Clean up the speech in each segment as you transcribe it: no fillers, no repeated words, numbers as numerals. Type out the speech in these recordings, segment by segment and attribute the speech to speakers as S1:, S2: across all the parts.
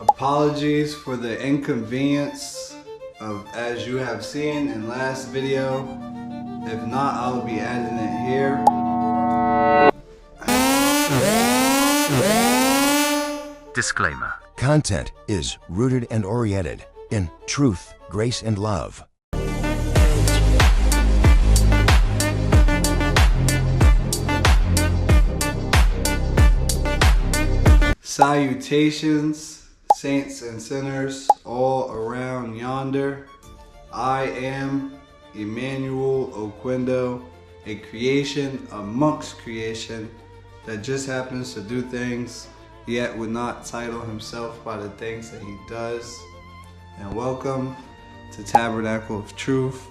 S1: Apologies for the inconvenience of as you have seen in last video. If not, I'll be adding it here.
S2: Disclaimer.
S3: Content is rooted and oriented in truth, grace, and love.
S1: Salutations, saints and sinners all around yonder. I am Emmanuel Oquendo, a creation amongst creation that just happens to do things, yet would not title himself by the things that he does. And welcome to Tabernacle of Truth,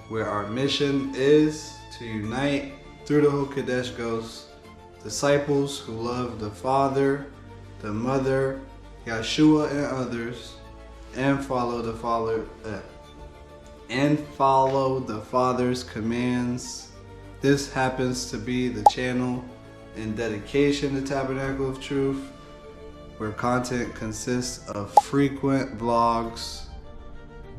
S1: where our mission is to unite through the Hokadesh Ghost disciples who love the Father, the Mother, Yahshua, and others, and follow the Father's commands. This happens to be the channel in dedication to Tabernacle of Truth, where content consists of frequent vlogs,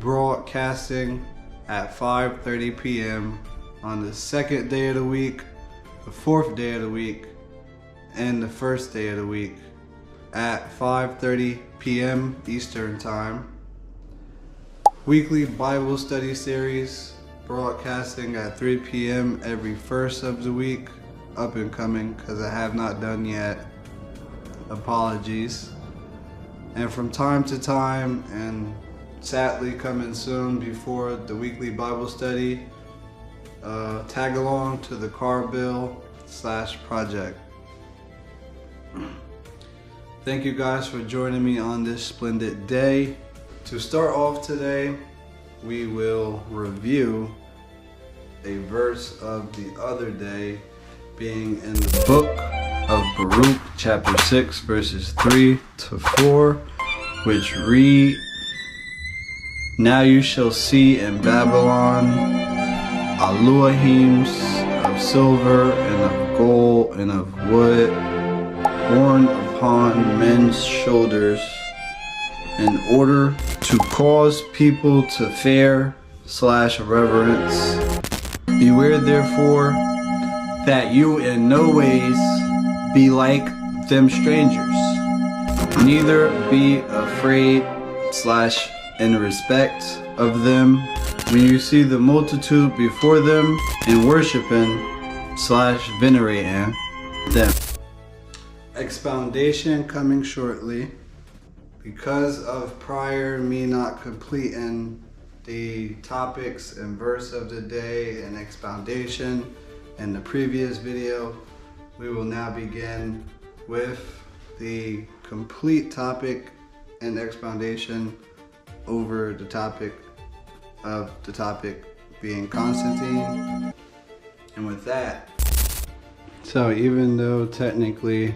S1: broadcasting at 5:30 p.m. on the second day of the week, the fourth day of the week, and the first day of the week at 5:30 p.m. Eastern Time. Weekly Bible study series broadcasting at 3 p.m. every first of the week. Up and coming, because I have not done yet. Apologies. And from time to time, and sadly coming soon before the weekly Bible study, tag along to the car bill / project. Thank you guys for joining me on this splendid day. To start off today, we will review a verse of the other day, being in the book of Baruch, chapter 6, verses 3 to 4, which read, "Now you shall see in Babylon Elohims of silver and of gold and of wood, borne upon men's shoulders, in order to cause people to fear / reverence. Beware therefore that you in no ways be like them strangers, neither be afraid / in respect of them when you see the multitude before them, and worshiping / venerating them." Expoundation coming shortly. Because of prior me not completing the topics and verse of the day and expoundation in the previous video, we will now begin with the complete topic and expoundation over the topic of the topic being Constantine. And with that, so even though technically,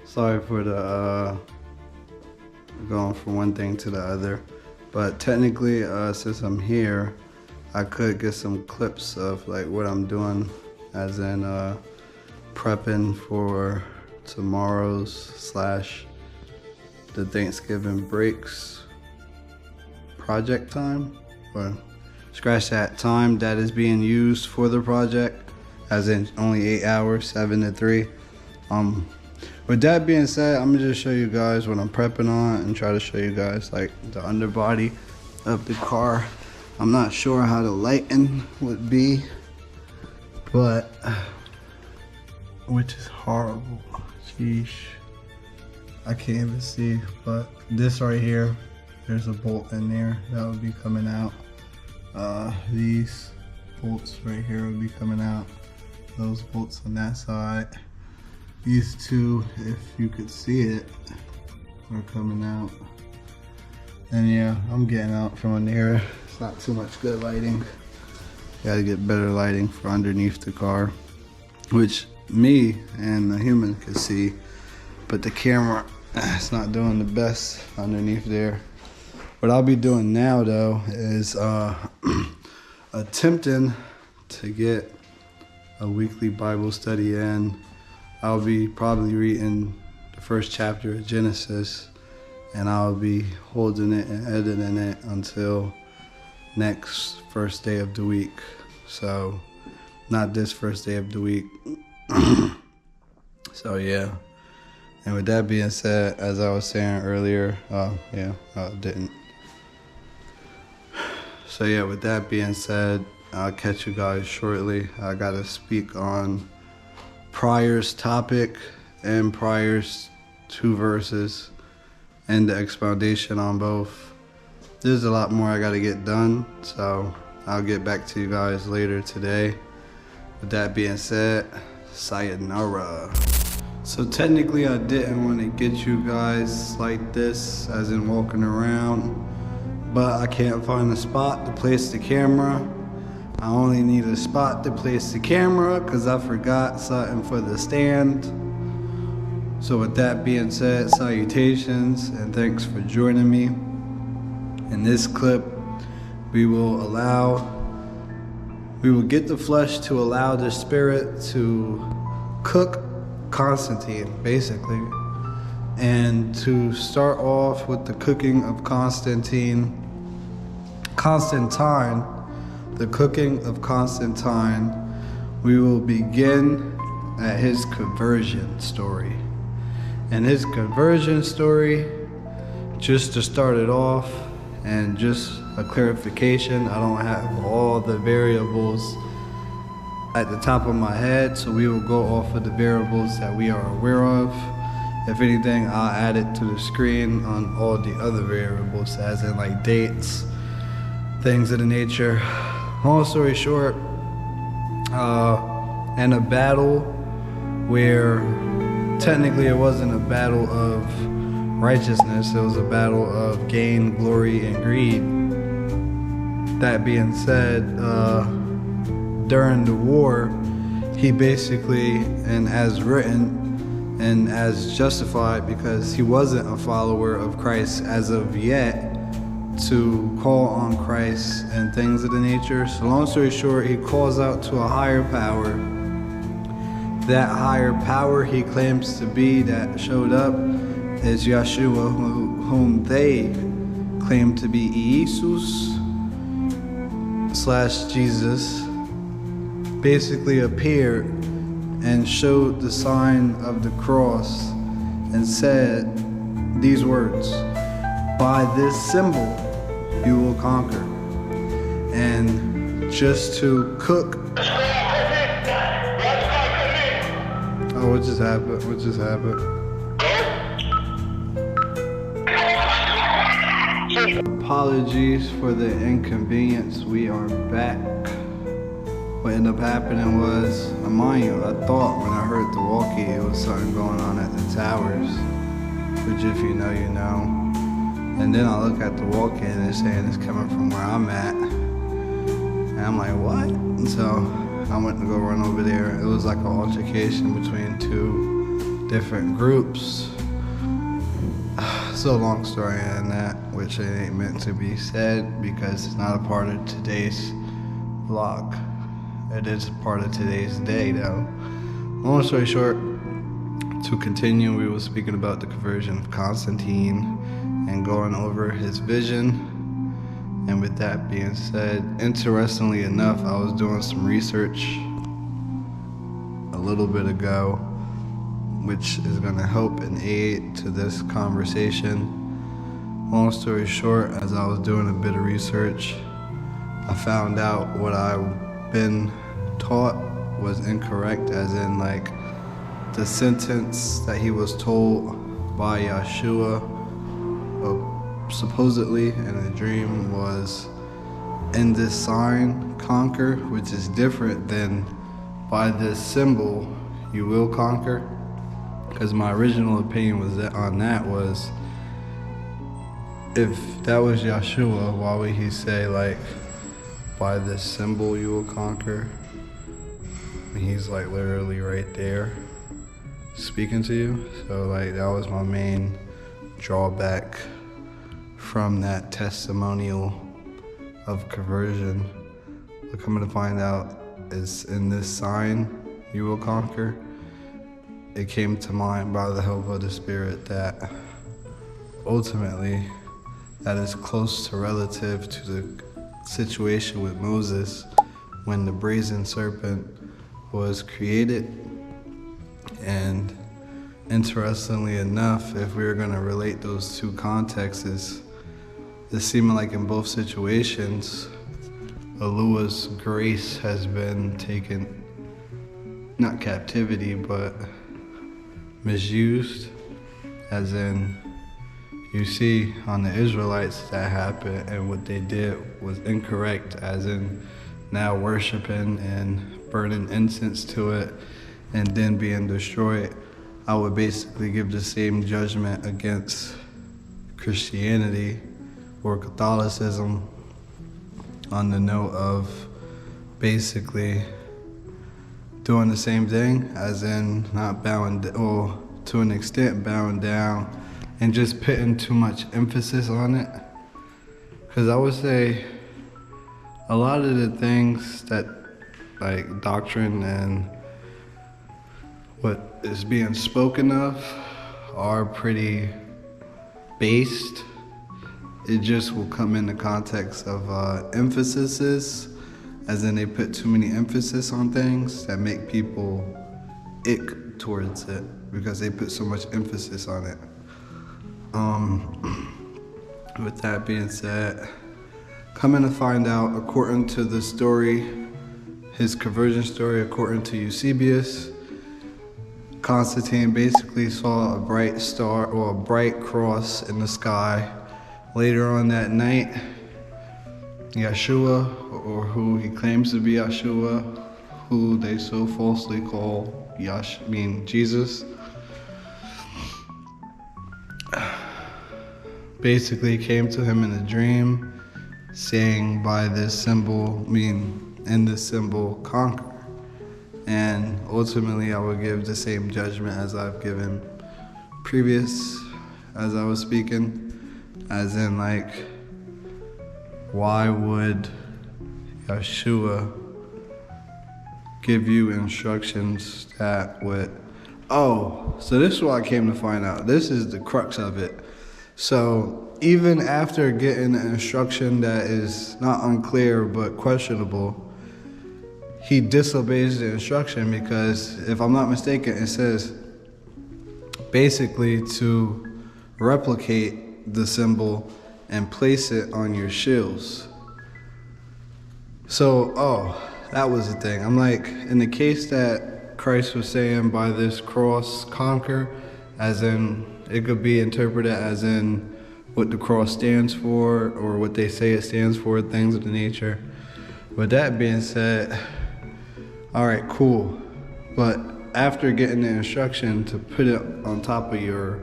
S1: sorry for the going from one thing to the other, but technically since I'm here, I could get some clips of like what I'm doing, as in prepping for tomorrow's / the Thanksgiving breaks project time, or scratch that, time that is being used for the project, as in only 8 hours, 7 to 3. With that being said, I'm gonna just show you guys what I'm prepping on and try to show you guys like the underbody of the car. I'm not sure how the lighting would be, but which is horrible. Sheesh, I can't even see. But this right here, there's a bolt in there that would be coming out. These bolts right here would be coming out. Those bolts on that side. These two, if you could see it, are coming out. And yeah, I'm getting out from under here. It's not too much good lighting. Gotta get better lighting for underneath the car, which me and the human could see, but the camera, it's not doing the best underneath there. What I'll be doing now though is attempting to get a weekly Bible study in. I'll be probably reading the first chapter of Genesis and I'll be holding it and editing it until next first day of the week. So, not this first day of the week. So yeah. And with that being said, as I was saying earlier, didn't. So yeah, with that being said, I'll catch you guys shortly. I gotta speak on Prior's topic and Prior's 2 verses and the expoundation on both. There's a lot more I gotta get done, so I'll get back to you guys later today. With that being said, sayonara. So technically I didn't want to get you guys like this, as in walking around, but I can't find a spot to place the camera. I only need a spot to place the camera because I forgot something for the stand. So with that being said, salutations and thanks for joining me. In this clip, we will get the flesh to allow the spirit to cook Constantine, basically. And to start off with the cooking of Constantine, the cooking of Constantine, we will begin at his conversion story. And his conversion story, just to start it off, and just a clarification, I don't have all the variables at the top of my head, so we will go off of the variables that we are aware of. If anything, I'll add it to the screen on all the other variables, as in like dates, things of the nature. Long story short, in a battle where technically it wasn't a battle of righteousness, it was a battle of gain, glory, and greed. That being said, during the war, he basically, and as written and as justified, because he wasn't a follower of Christ as of yet, to call on Christ and things of the nature. So long story short, he calls out to a higher power. That higher power he claims to be that showed up is Yahshua, whom they claim to be Jesus, basically appeared and showed the sign of the cross and said these words: "By this symbol you will conquer." And just to cook. Oh, what just happened? Apologies for the inconvenience. We are back. What ended up happening was, mind you, I thought when I heard the walkie, it was something going on at the towers, which if you know, you know. And then I look at the walkie and it's saying it's coming from where I'm at. And I'm like, what? And so I went to go run over there. It was like an altercation between 2 different groups. So long story on that, which it ain't meant to be said because it's not a part of today's vlog. It is part of today's day though. Long story short, to continue, we were speaking about the conversion of Constantine and going over his vision. And with that being said, interestingly enough, I was doing some research a little bit ago, which is going to help and aid to this conversation. Long story short, as I was doing a bit of research, I found out what I've been taught was incorrect, as in like the sentence that he was told by Yahshua, supposedly in a dream, was, "In this sign conquer," which is different than "by this symbol you will conquer." Because my original opinion was that was, if that was Yahshua, why would he say like, "By this symbol you will conquer"? And he's like literally right there speaking to you. So like that was my main drawback from that testimonial of conversion. But coming to find out, it's "in this sign you will conquer." It came to mind by the help of the Spirit that ultimately that is close to relative to the situation with Moses when the brazen serpent was created. And interestingly enough, if we were going to relate those two contexts, it seemed like in both situations, Elua's grace has been taken, not captivity, but misused, as in, you see on the Israelites that happened, and what they did was incorrect, as in now worshiping and burning incense to it and then being destroyed. I would basically give the same judgment against Christianity or Catholicism on the note of basically doing the same thing, as in not bowing, or to an extent bowing down, and just putting too much emphasis on it. Because I would say a lot of the things that, like doctrine and what is being spoken of, are pretty based. It just will come in the context of emphases, as in they put too many emphasis on things that make people ick towards it because they put so much emphasis on it. With that being said, coming to find out, according to the story, his conversion story, according to Eusebius, Constantine basically saw a bright star or a bright cross in the sky. Later on that night, Yahshua, or who he claims to be Yahshua, who they so falsely call Jesus, basically came to him in a dream, saying by this symbol, in this symbol, conquer. And ultimately I would give the same judgment as I've given previous as I was speaking, as in like, why would Yahshua give you instructions that would, so this is what I came to find out. This is the crux of it. So even after getting an instruction that is not unclear but questionable, he disobeys the instruction because, if I'm not mistaken, it says basically to replicate the symbol and place it on your shields. So, that was the thing. I'm like, in the case that Christ was saying by this cross conquer, as in, it could be interpreted as in what the cross stands for or what they say it stands for, things of the nature. With that being said, all right, cool. But after getting the instruction to put it on top of your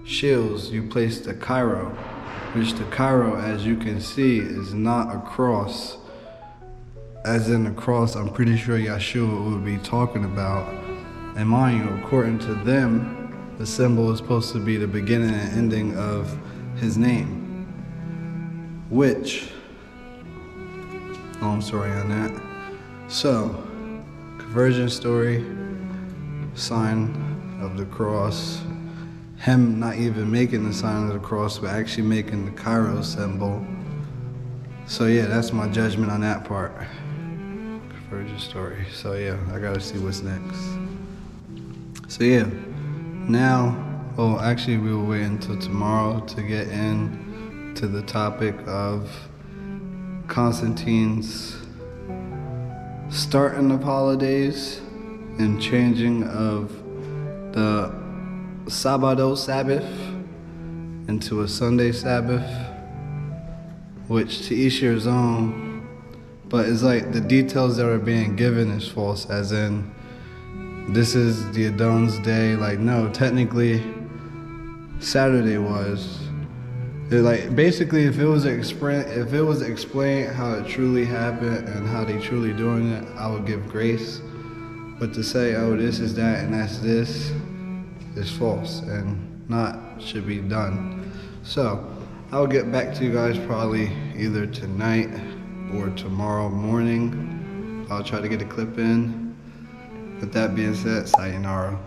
S1: shields, you place the Chi-Rho, which the Chi-Rho, as you can see, is not a cross. As in the cross, I'm pretty sure Yahshua would be talking about. And mind you, according to them, the symbol is supposed to be the beginning and ending of his name. Which, long story on that. So, conversion story, sign of the cross, him not even making the sign of the cross, but actually making the Chi-Rho symbol. So yeah, that's my judgment on that part. Conversion story. So yeah, I gotta see what's next. So yeah, now, actually we will wait until tomorrow to get into the topic of Constantine's starting of holidays and changing of the Sabbath into a Sunday Sabbath, which to each your own, but it's like the details that are being given is false, as in this is the Adon's day. Like, no, technically Saturday was. Like, basically, if it was explained how it truly happened and how they truly doing it, I would give grace. But to say, this is that and that's this, is false and not should be done. So I'll get back to you guys probably either tonight or tomorrow morning. I'll try to get a clip in. With that being said, sayonara.